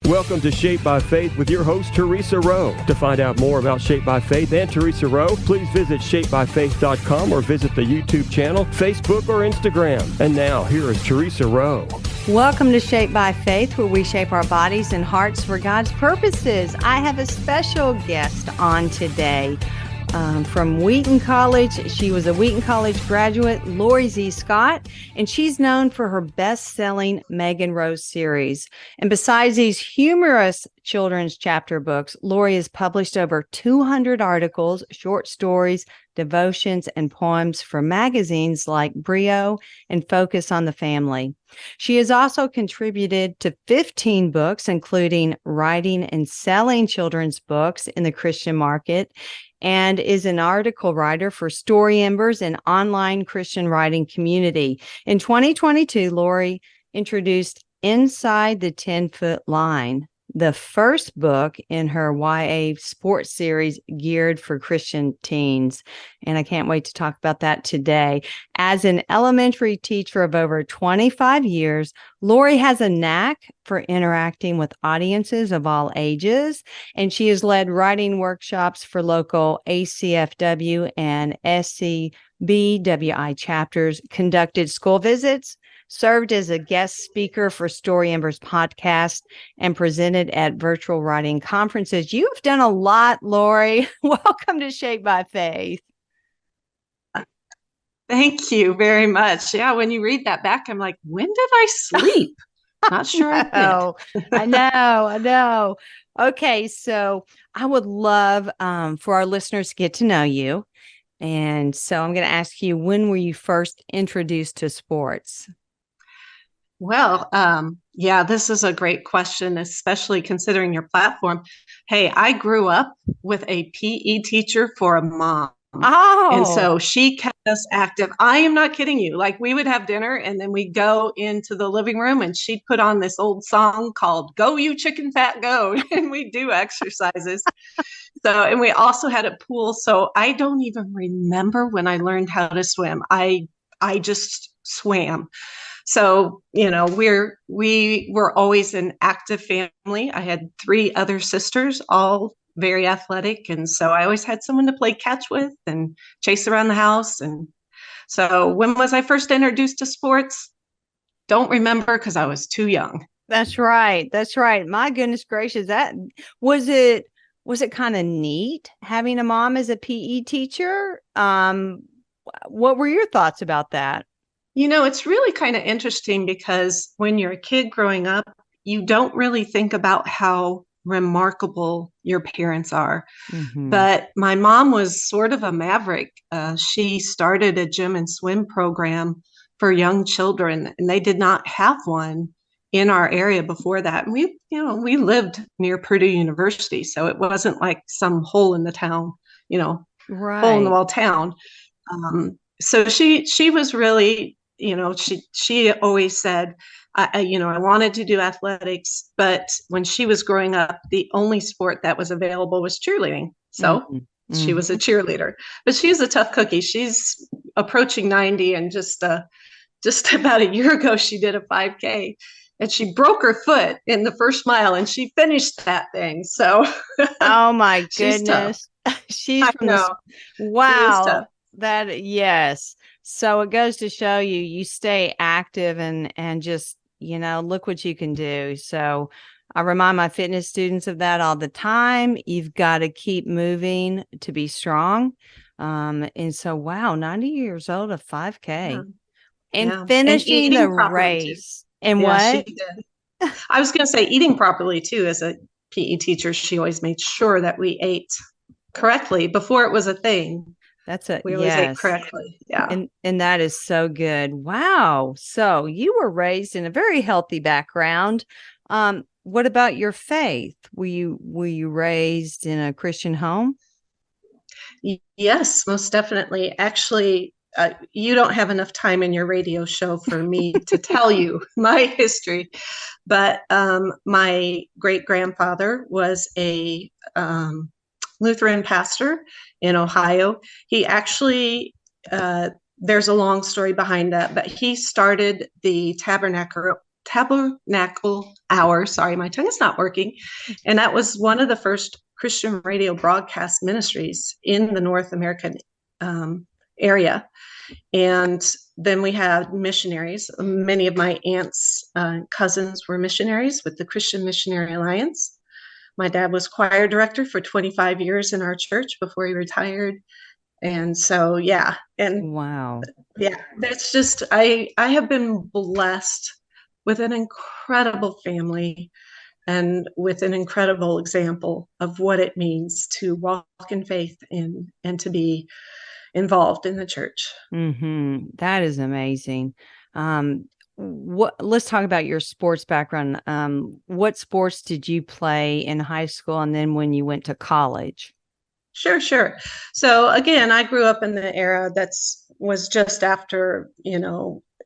Welcome to Shaped by Faith with your host, Theresa Rowe. To find out more about Shaped by Faith and Theresa Rowe, please visit shapedbyfaith.com or visit the YouTube channel, Facebook, or Instagram. And now, here is Theresa Rowe. Welcome to Shaped by Faith, where we shape our bodies and hearts for God's purposes. I have a special guest on today. From Wheaton College. She was a Wheaton College graduate, Lori Z. Scott, and she's known for her best-selling Meghan Rose series. And besides these humorous children's chapter books, Lori has published over 200 articles, short stories, devotions, and poems for magazines like Brio and Focus on the Family. She has also contributed to 15 books, including writing and selling children's books in the Christian market, and is an article writer for Story Embers, an online Christian writing community. In 2022, Lori introduced Inside the 10-Foot Line, the first book in her YA sports series geared for Christian teens. And I can't wait to talk about that today. As an elementary teacher of over 25 years, Lori has a knack for interacting with audiences of all ages, and she has led writing workshops for local ACFW and SCBWI chapters, conducted school visits, served as a guest speaker for Story Embers podcast, and presented at virtual writing conferences. You've done a lot, Lori. Welcome to Shaped by Faith. Thank you very much. Yeah, when you read that back, I'm like, when did I sleep? Not sure I did. I know. Okay, so I would love for our listeners to get to know you. And so I'm going to ask you, when were you first introduced to sports? Well, yeah, this is a great question, especially considering your platform. Hey, I grew up with a PE teacher for a mom. Oh. And so she kept us active. I am not kidding you. Like, we would have dinner and then we'd go into the living room and she'd put on this old song called Go You Chicken Fat Go. And we do exercises. And we also had a pool. So I don't even remember when I learned how to swim. I just swam. So, we were always an active family. I had 3 other sisters, all very athletic. And so I always had someone to play catch with and chase around the house. And so when was I first introduced to sports? Don't remember, because I was too young. That's right. My goodness gracious. Was it kind of neat having a mom as a PE teacher? What were your thoughts about that? It's really kind of interesting, because when you're a kid growing up, you don't really think about how remarkable your parents are. Mm-hmm. But my mom was sort of a maverick. She started a gym and swim program for young children, and they did not have one in our area before that. And we lived near Purdue University, so it wasn't like some hole in the town, right. Hole in the wall town. So she was really, she always said, I wanted to do athletics, but when she was growing up, the only sport that was available was cheerleading. So mm-hmm. She was a cheerleader, but she's a tough cookie. She's approaching 90, and just about a year ago, she did a 5K, and she broke her foot in the first mile, and she finished that thing. So, oh my goodness, she's from wow. Yes. So it goes to show you stay active and just, look what you can do. So I remind my fitness students of that all the time. You've got to keep moving to be strong. And so, wow, 90 years old, a 5K and finishing the race. Too. And what? She did. I was going to say, eating properly too. As a PE teacher, she always made sure that we ate correctly before it was a thing. We always ate correctly. Yeah. And that is so good. Wow. So you were raised in a very healthy background. What about your faith? Were you raised in a Christian home? Yes, most definitely. Actually, you don't have enough time in your radio show for me to tell you my history, but my great-grandfather was a Lutheran pastor in Ohio. He actually, there's a long story behind that, but he started the Tabernacle Hour. Sorry, my tongue is not working. And that was one of the first Christian radio broadcast ministries in the North American area. And then we had missionaries. Many of my aunts' cousins were missionaries with the Christian Missionary Alliance. My dad was choir director for 25 years in our church before he retired. And so, yeah. And Wow. yeah, that's just, I have been blessed with an incredible family and with an incredible example of what it means to walk in faith and to be involved in the church. Mm-hmm. That is amazing. Let's talk about your sports background. What sports did you play in high school and then when you went to college? Sure. So again, I grew up in the era was just after,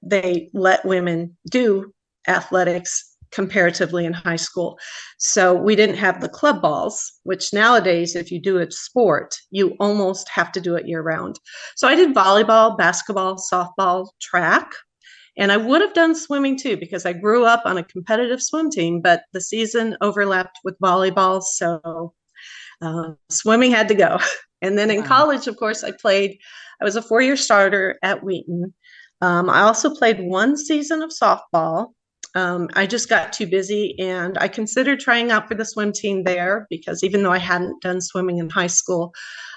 they let women do athletics comparatively in high school. So we didn't have the club balls, which nowadays, if you do a sport, you almost have to do it year round. So I did volleyball, basketball, softball, track, and I would have done swimming too, because I grew up on a competitive swim team, but the season overlapped with volleyball. So swimming had to go. And then in college, of course, I was a 4-year starter at Wheaton. I also played one season of softball. I just got too busy, and I considered trying out for the swim team there because even though I hadn't done swimming in high school,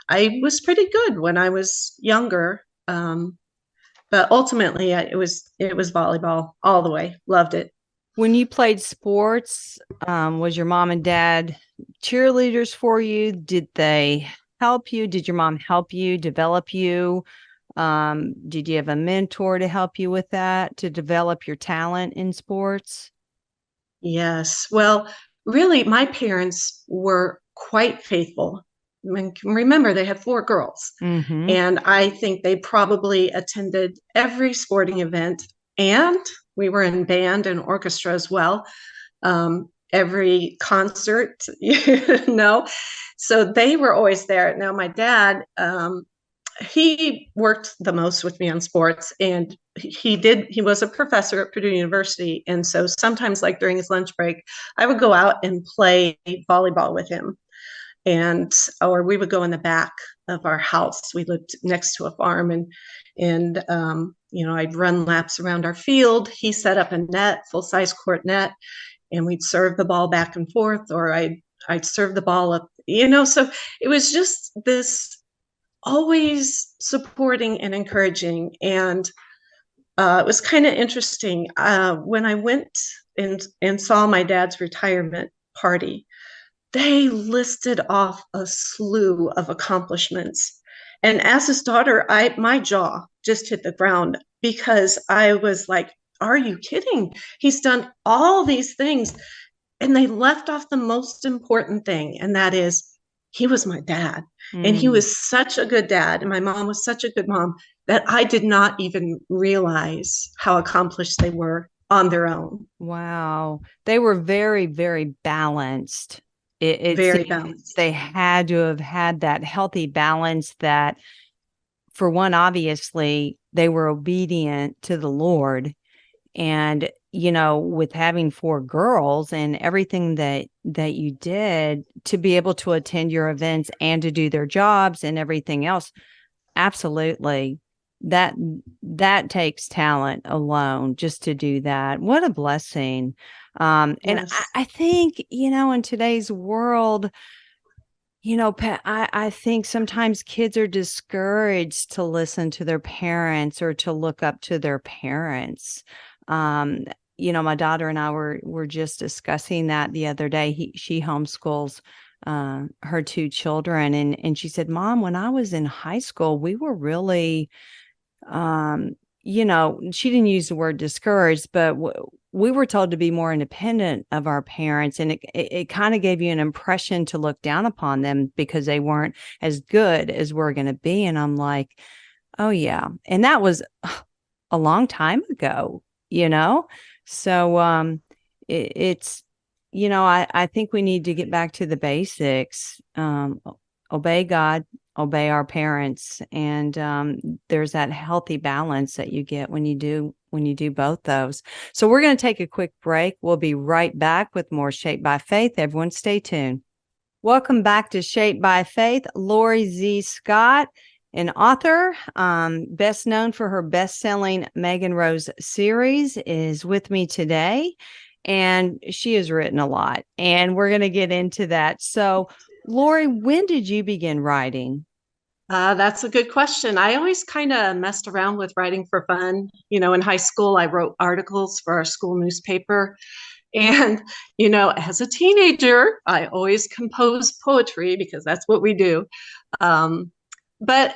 I was pretty good when I was younger. But ultimately, it was volleyball all the way. Loved it. When you played sports, was your mom and dad cheerleaders for you? Did they help you? Did your mom help you develop you? Did you have a mentor to help you with that, to develop your talent in sports? Yes. Well, really, my parents were quite faithful. I mean, remember, they had 4 girls. Mm-hmm. And I think they probably attended every sporting event, and we were in band and orchestra as well. Every concert, so they were always there. Now, my dad, he worked the most with me on sports, and he was a professor at Purdue University. And so sometimes, like during his lunch break, I would go out and play volleyball with him. Or we would go in the back of our house. We lived next to a farm, and I'd run laps around our field. He set up a net, full-size court net, and we'd serve the ball back and forth, or I'd serve the ball up, so it was just this always supporting and encouraging. And it was kind of interesting. When I went and saw my dad's retirement party, they listed off a slew of accomplishments. And as his daughter, my jaw just hit the ground because I was like, are you kidding? He's done all these things. And they left off the most important thing, and that is he was my dad. And he was such a good dad, and my mom was such a good mom, that I did not even realize how accomplished they were on their own. Wow. They were very, very balanced. It very balanced. They had to have had that healthy balance that, for one, obviously, they were obedient to the Lord. And, with having 4 girls and everything that you did to be able to attend your events and to do their jobs and everything else, absolutely. That takes talent alone just to do that. What a blessing. And Yes. I think, in today's world, Pat, I think sometimes kids are discouraged to listen to their parents or to look up to their parents. My daughter and I were just discussing that the other day. She homeschools her 2 children, and she said, "Mom, when I was in high school, we were really, she didn't use the word discouraged, but we were told to be more independent of our parents, and it kind of gave you an impression to look down upon them because they weren't as good as we're going to be." And I'm like, oh yeah, and that was a long time ago. So it's, I think we need to get back to the basics, obey God obey our parents. And there's that healthy balance that you get when you do both those. So we're going to take a quick break. We'll be right back with more Shaped by Faith. Everyone stay tuned. Welcome back to Shaped by Faith. Lori Z. Scott, an author, best known for her best-selling Meghan Rose series, is with me today. And she has written a lot, and we're going to get into that. So, Lori, when did you begin writing? That's a good question. I always kind of messed around with writing for fun. In high school, I wrote articles for our school newspaper. And, as a teenager, I always composed poetry because that's what we do. But,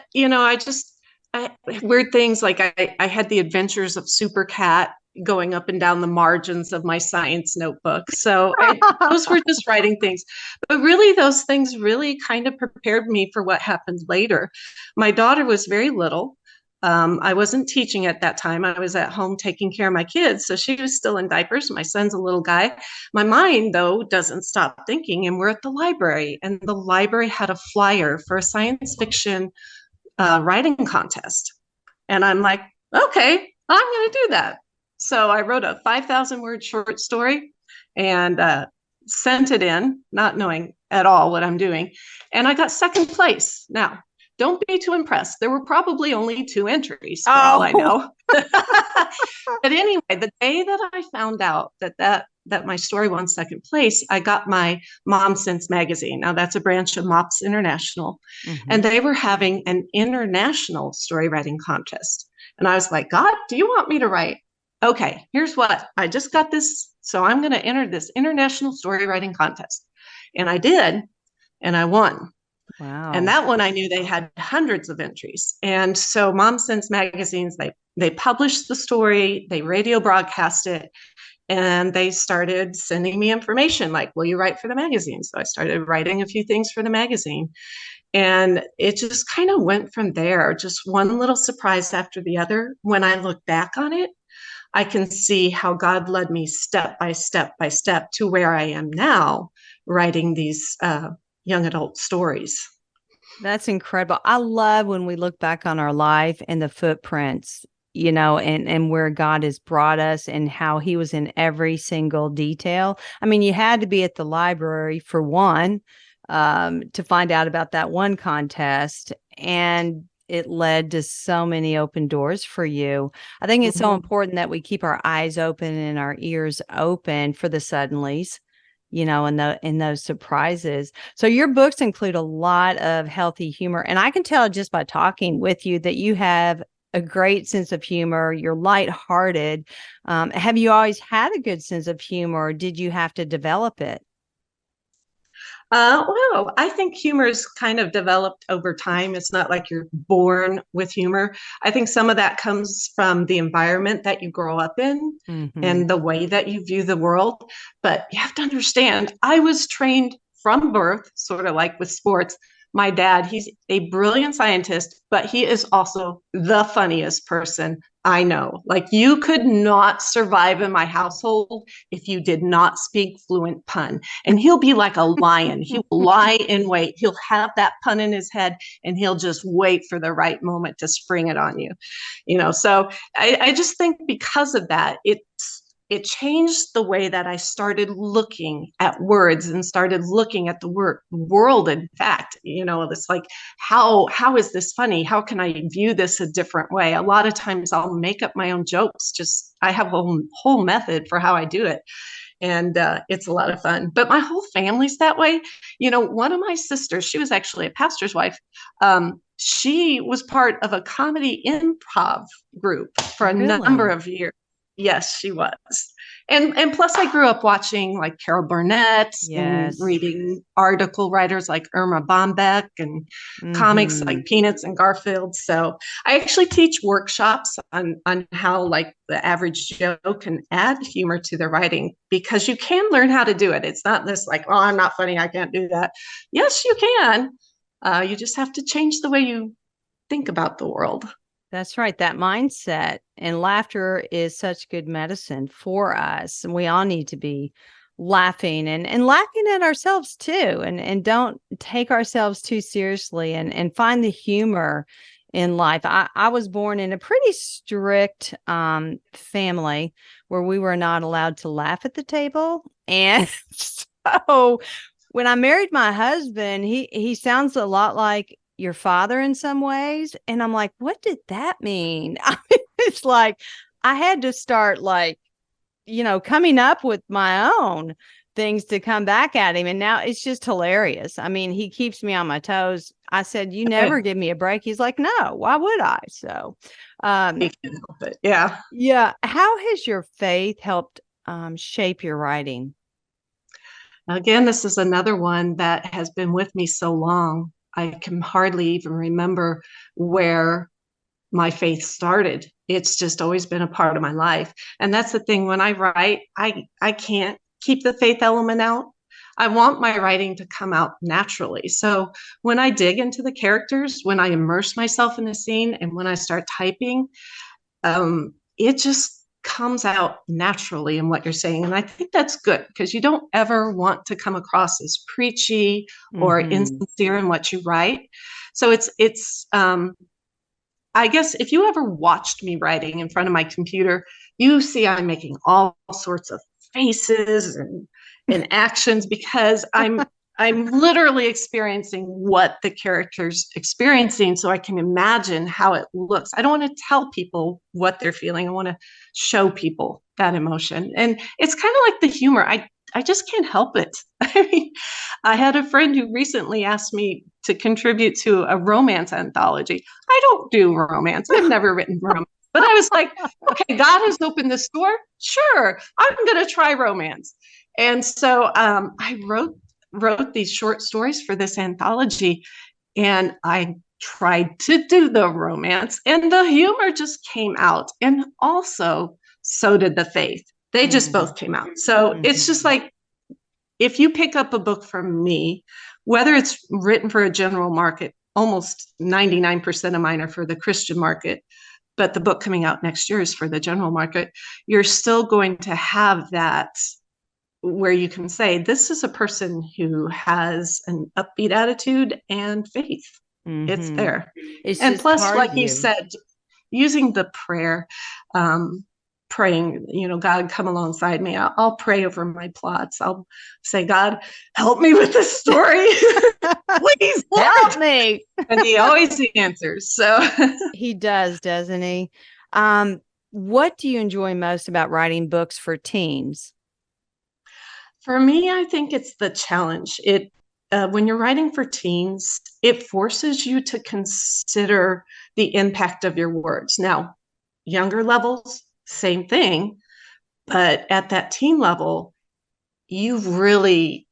weird things like I had the adventures of Super Cat going up and down the margins of my science notebook. So those were just writing things. But really, those things really kind of prepared me for what happened later. My daughter was very little. I wasn't teaching at that time. I was at home taking care of my kids. So she was still in diapers. My son's a little guy. My mind, though, doesn't stop thinking. And we're at the library. And the library had a flyer for a science fiction writing contest. And I'm like, okay, I'm going to do that. So I wrote a 5,000 word short story and sent it in, not knowing at all what I'm doing. And I got second place. Now, don't be too impressed. There were probably only 2 entries for all I know. But anyway, the day that I found out that my story won second place, I got my Mom Sense magazine. Now that's a branch of MOPS International. Mm-hmm. And they were having an international story writing contest. And I was like, God, do you want me to write? Okay, here's what. I just got this. So I'm going to enter this international story writing contest. And I did. And I won. Wow. And that one, I knew they had hundreds of entries. And so Mom Sense magazines, they published the story, they radio broadcast it, and they started sending me information like, will you write for the magazine? So I started writing a few things for the magazine. And it just kind of went from there, just one little surprise after the other. When I look back on it, I can see how God led me step by step by step to where I am now, writing these young adult stories. That's incredible. I love when we look back on our life and the footprints, and where God has brought us and how he was in every single detail. I mean, you had to be at the library for one, to find out about that one contest, and it led to so many open doors for you. I think it's so important that we keep our eyes open and our ears open for the suddenlies, and those surprises. So your books include a lot of healthy humor. And I can tell just by talking with you that you have a great sense of humor. You're lighthearted. Have you always had a good sense of humor, or did you have to develop it? Well, I think humor is kind of developed over time. It's not like you're born with humor. I think some of that comes from the environment that you grow up in and the way that you view the world. But you have to understand, I was trained from birth, sort of like with sports. My dad, he's a brilliant scientist, but he is also the funniest person I know. Like, you could not survive in my household if you did not speak fluent pun. And he'll be like a lion. He will lie in wait. He'll have that pun in his head and he'll just wait for the right moment to spring it on you. So I just think because of that, it changed the way that I started looking at words and started looking at the world. In fact, it's like, how is this funny? How can I view this a different way? A lot of times I'll make up my own jokes. I have a whole method for how I do it. And it's a lot of fun. But my whole family's that way. One of my sisters, she was actually a pastor's wife. She was part of a comedy improv group for a number of years. Yes, she was. And plus I grew up watching like Carol Burnett and reading article writers like Irma Bombeck and comics like Peanuts and Garfield. So I actually teach workshops on how like the average Joe can add humor to their writing, because you can learn how to do it. It's not this like, oh, I'm not funny, I can't do that. Yes, you can. You just have to change the way you think about the world. That's right. That mindset, and laughter is such good medicine for us. And we all need to be laughing and laughing at ourselves too. And don't take ourselves too seriously and find the humor in life. I was born in a pretty strict family where we were not allowed to laugh at the table. And so when I married my husband, he sounds a lot like your father in some ways. And I'm like, what did that mean? I mean, it's like I had to start like, coming up with my own things to come back at him. And now it's just hilarious. I mean, he keeps me on my toes. I said, you never give me a break. He's like, no, why would I? So, You can't help it. Yeah. yeah. How has your faith helped shape your writing? Again, this is another one that has been with me so long. I can hardly even remember where my faith started. It's just always been a part of my life. And that's the thing, when I write, I can't keep the faith element out. I want my writing to come out naturally. So when I dig into the characters, when I immerse myself in the scene, and when I start typing, it just comes out naturally in what you're saying. And I think that's good, because you don't ever want to come across as preachy or insincere in what you write. So it's I guess if you ever watched me writing in front of my computer, you see I'm making all sorts of faces and actions, because I'm literally experiencing what the character's experiencing, so I can imagine how it looks. I don't want to tell people what they're feeling. I want to show people that emotion. And it's kind of like the humor. I just can't help it. I mean, I had a friend who recently asked me to contribute to a romance anthology. I don't do romance. I've never written romance. But I was like, okay, God has opened this door. Sure, I'm going to try romance. And so I wrote these short stories for this anthology, and I tried to do the romance, and the humor just came out. And also, so did the faith. They just both came out. So it's just like, if you pick up a book from me, whether it's written for a general market, almost 99% of mine are for the Christian market, but the book coming out next year is for the general market, you're still going to have that where you can say, this is a person who has an upbeat attitude and faith. It's there. And plus, like you said, using the prayer, praying, God, come alongside me. I'll pray over my plots. I'll say, God, help me with this story. Please, Lord. Help me. And he always answers. So he does, doesn't he? What do you enjoy most about writing books for teens? For me, I think it's the challenge. When you're writing for teens, it forces you to consider the impact of your words. Now, younger levels, same thing, but at that teen level, you really,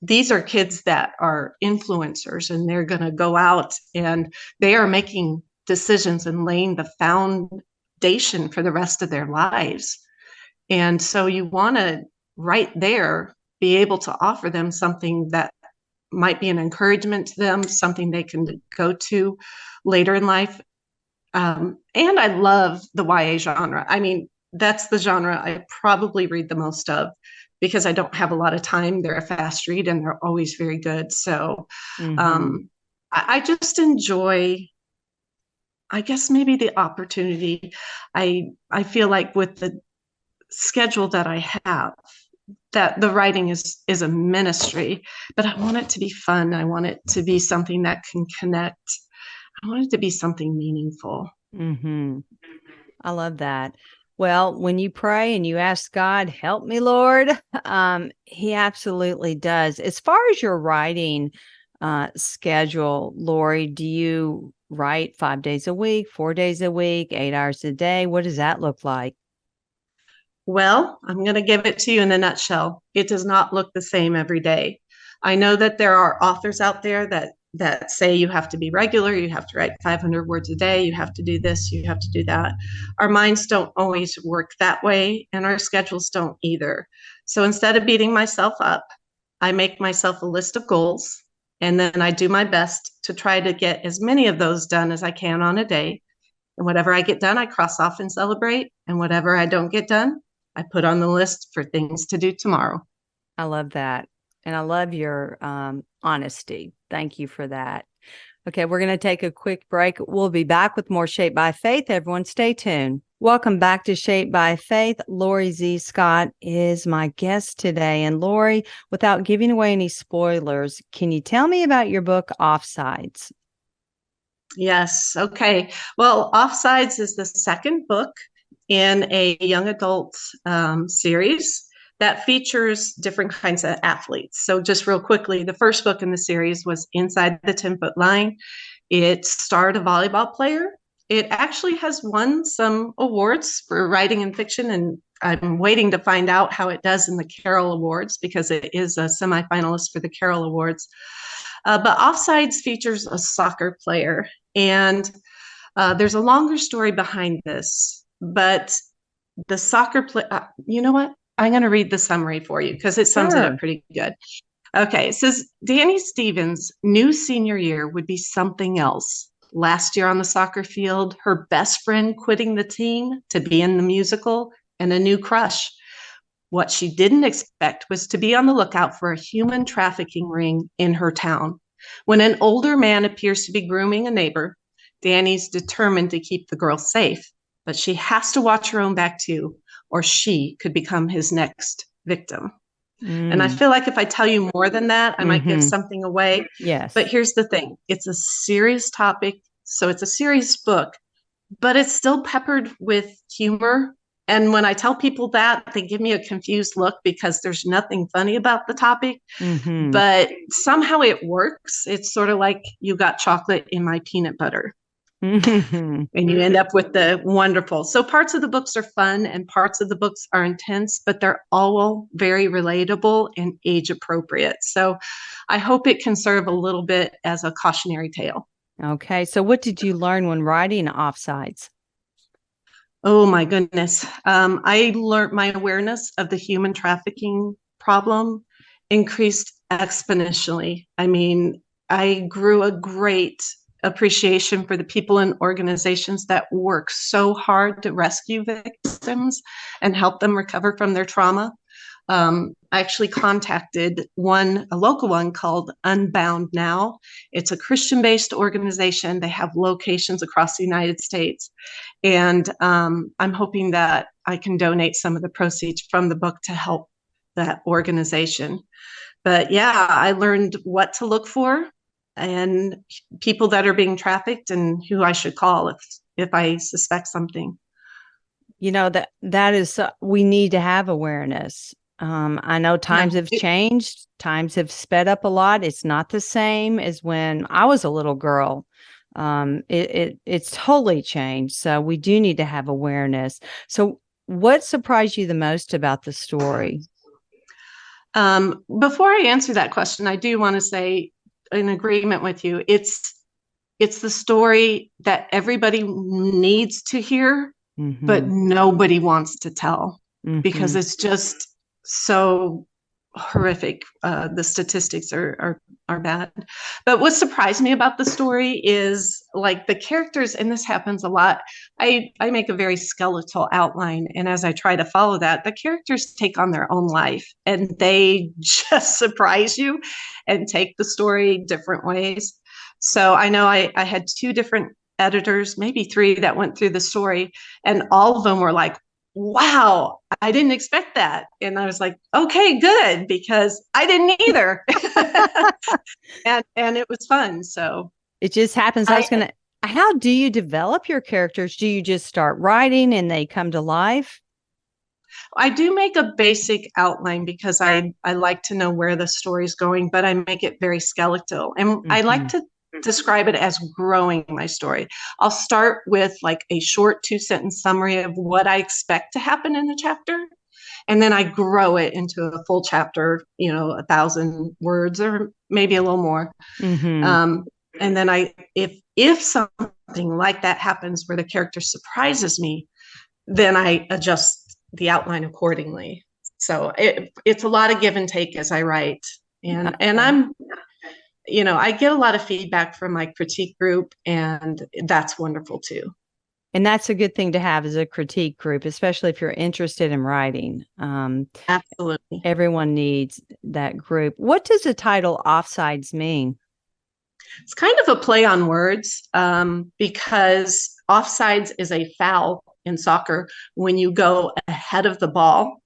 these are kids that are influencers, and they're going to go out and they are making decisions and laying the foundation for the rest of their lives. And so you want to, right there, be able to offer them something that might be an encouragement to them, something they can go to later in life. And I love the YA genre. I mean, that's the genre I probably read the most of, because I don't have a lot of time. They're a fast read, and they're always very good. So I just enjoy, I guess, maybe the opportunity. I feel like with the schedule that I have, that the writing is a ministry, but I want it to be fun. I want it to be something that can connect. I want it to be something meaningful. I love that. Well, when you pray and you ask God, help me, Lord, he absolutely does. As far as your writing schedule, Lori, do you write 5 days a week, 4 days a week, 8 hours a day? What does that look like? Well, I'm going to give it to you in a nutshell. It does not look the same every day. I know that there are authors out there that say you have to be regular, you have to write 500 words a day, you have to do this, you have to do that. Our minds don't always work that way, and our schedules don't either. So instead of beating myself up, I make myself a list of goals, and then I do my best to try to get as many of those done as I can on a day. And whatever I get done, I cross off and celebrate. And whatever I don't get done, I put on the list for things to do tomorrow. I love that. And I love your honesty. Thank you for that. Okay, we're going to take a quick break. We'll be back with more Shaped by Faith. Everyone stay tuned. Welcome back to Shaped by Faith. Lori Z. Scott is my guest today. And Lori, without giving away any spoilers, can you tell me about your book, Offsides? Yes. Okay. Well, Offsides is the second book in a young adult series that features different kinds of athletes. So just real quickly, the first book in the series was Inside the 10-Foot Line. It starred a volleyball player. It actually has won some awards for writing and fiction, and I'm waiting to find out how it does in the Carol Awards because it is a semifinalist for the Carol Awards. But Offsides features a soccer player, and there's a longer story behind this, but the soccer player, you know what? I'm going to read the summary for you because it sums it up pretty good. Okay, it says, Danny Stevens' new senior year would be something else. Last year on the soccer field, her best friend quitting the team to be in the musical, and a new crush. What she didn't expect was to be on the lookout for a human trafficking ring in her town. When an older man appears to be grooming a neighbor, Danny's determined to keep the girl safe, but she has to watch her own back too, or she could become his next victim. And I feel like if I tell you more than that, I might give something away. Yes. But here's the thing. It's a serious topic, so it's a serious book, but it's still peppered with humor. And when I tell people that, they give me a confused look because there's nothing funny about the topic, but somehow it works. It's sort of like you got chocolate in my peanut butter. And you end up with the wonderful. So parts of the books are fun and parts of the books are intense, but they're all very relatable and age appropriate. So I hope it can serve a little bit as a cautionary tale. Okay. So what did you learn when writing Offsides? Oh my goodness. I learned my awareness of the human trafficking problem increased exponentially. I mean, I grew a great appreciation for the people and organizations that work so hard to rescue victims and help them recover from their trauma. I actually contacted a local one called Unbound Now. It's a Christian-based organization. They have locations across the United States. And I'm hoping that I can donate some of the proceeds from the book to help that organization. But yeah, I learned what to look for and people that are being trafficked and who I should call if I suspect something. You know, that is, we need to have awareness. I know times have changed. Times have sped up a lot. It's not the same as when I was a little girl. It's totally changed. So we do need to have awareness. So what surprised you the most about the story? Before I answer that question, I do want to say, in agreement with you, it's the story that everybody needs to hear, but nobody wants to tell because it's just so horrific. The statistics are bad. But what surprised me about the story is like the characters, and this happens a lot. I make a very skeletal outline, and as I try to follow that, the characters take on their own life and they just surprise you and take the story different ways. So I know I had 2 different editors, maybe 3, that went through the story, and all of them were like, wow, I didn't expect that. And I was like, okay, good, because I didn't either. and it was fun. So it just happens. How do you develop your characters? Do you just start writing and they come to life? I do make a basic outline because I like to know where the story's going, but I make it very skeletal. And I like to describe it as growing my story. I'll start with like a short 2-sentence summary of what I expect to happen in the chapter. And then I grow it into a full chapter, 1,000 words or maybe a little more. And then if something like that happens where the character surprises me, then I adjust the outline accordingly. So it's a lot of give and take as I write. And I'm, I get a lot of feedback from my critique group, and that's wonderful too. And that's a good thing to have as a critique group, especially if you're interested in writing. Absolutely. Everyone needs that group. What does the title Offsides mean? It's kind of a play on words because offsides is a foul in soccer when you go ahead of the ball.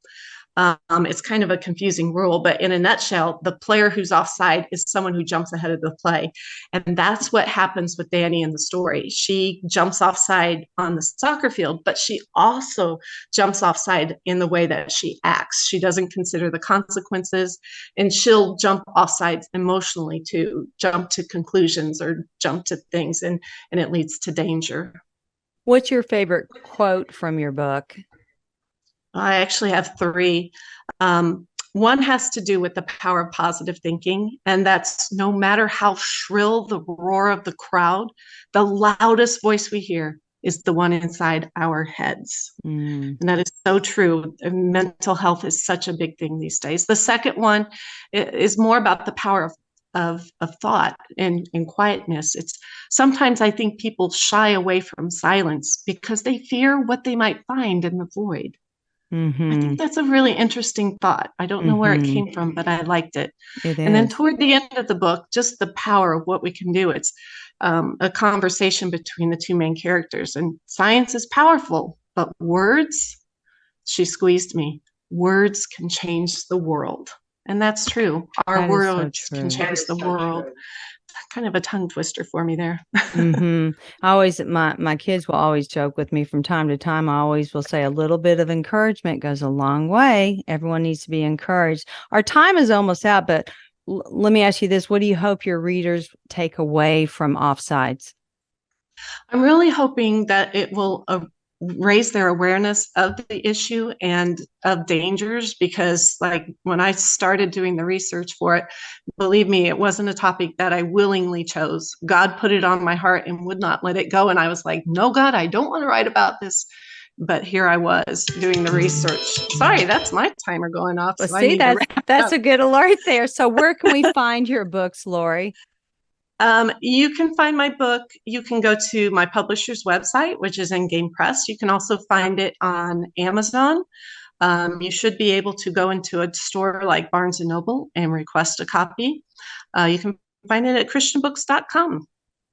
It's kind of a confusing rule, but in a nutshell, the player who's offside is someone who jumps ahead of the play. And that's what happens with Dani in the story. She jumps offside on the soccer field, but she also jumps offside in the way that she acts. She doesn't consider the consequences, and she'll jump offsides emotionally to jump to conclusions or jump to things, and it leads to danger. What's your favorite quote from your book? I actually have three. One has to do with the power of positive thinking, and that's no matter how shrill the roar of the crowd, the loudest voice we hear is the one inside our heads. And that is so true. Mental health is such a big thing these days. The second one is more about the power of thought and quietness. It's sometimes I think people shy away from silence because they fear what they might find in the void. I think that's a really interesting thought. I don't know where it came from, but I liked it. And then toward the end of the book, just the power of what we can do. It's a conversation between the two main characters. And science is powerful, but words, she squeezed me, words can change the world. And that's true. Our words can change the world. Kind of a tongue twister for me there. I always, my kids will always joke with me from time to time. I always will say a little bit of encouragement goes a long way. Everyone needs to be encouraged. Our time is almost out, but let me ask you this. What do you hope your readers take away from Offsides? I'm really hoping that it will raise their awareness of the issue and of dangers, because like when I started doing the research for it, believe me, it wasn't a topic that I willingly chose. God put it on my heart and would not let it go. And I was like, no, God, I don't want to write about this. But here I was doing the research. Sorry, that's my timer going off. Well, so see, that's a good alert there. So where can we find your books, Lori? You can find my book. You can go to my publisher's website, which is in Game Press. You can also find it on Amazon. You should be able to go into a store like Barnes & Noble and request a copy. You can find it at christianbooks.com.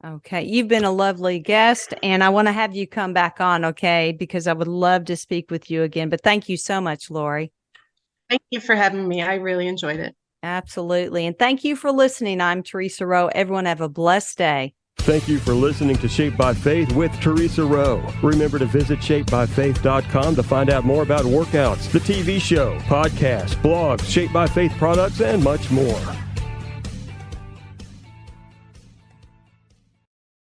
Okay. You've been a lovely guest, and I want to have you come back on, okay, because I would love to speak with you again. But thank you so much, Lori. Thank you for having me. I really enjoyed it. Absolutely. And thank you for listening. I'm Theresa Rowe. Everyone have a blessed day. Thank you for listening to Shaped by Faith with Theresa Rowe. Remember to visit shapedbyfaith.com to find out more about workouts, the TV show, podcasts, blogs, Shaped by Faith products, and much more.